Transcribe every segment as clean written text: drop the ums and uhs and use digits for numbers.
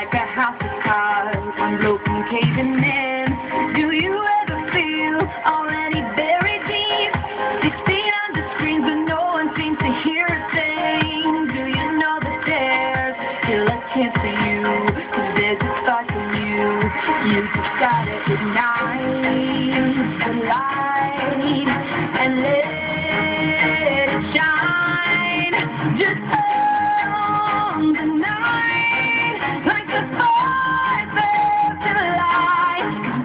like a house of cards, one broken caving in. Do you ever feel already buried deep? 6 feet under screens, but no one seems to hear a thing. Do you know that there's still a chance for you? 'Cause there's a spark in you. You just gotta ignite the light and let it shine. Just on the night, like the 4th of July.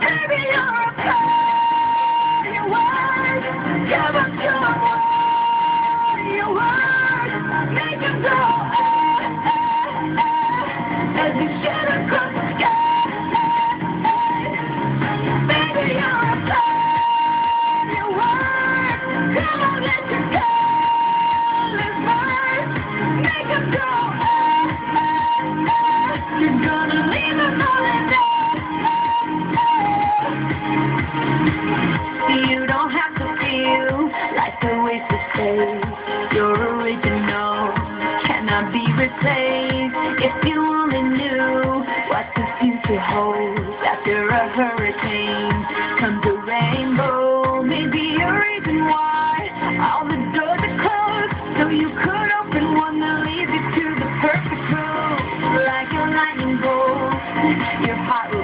'Cause baby, you're a part of your words. Give us your word, your words. Make them go as you shed across the sky. Baby, you're a part of your words. Come on, let your colors burn. Make them go. You're gonna leave them all in there. You don't have to feel like a waste of space. You're original, cannot be replaced. If you only knew what the future holds. After a hurricane comes a rainbow. Maybe a reason why all the doors are closed, so you could open one that leads you to the perfect road. Like a lightning bolt, your heart will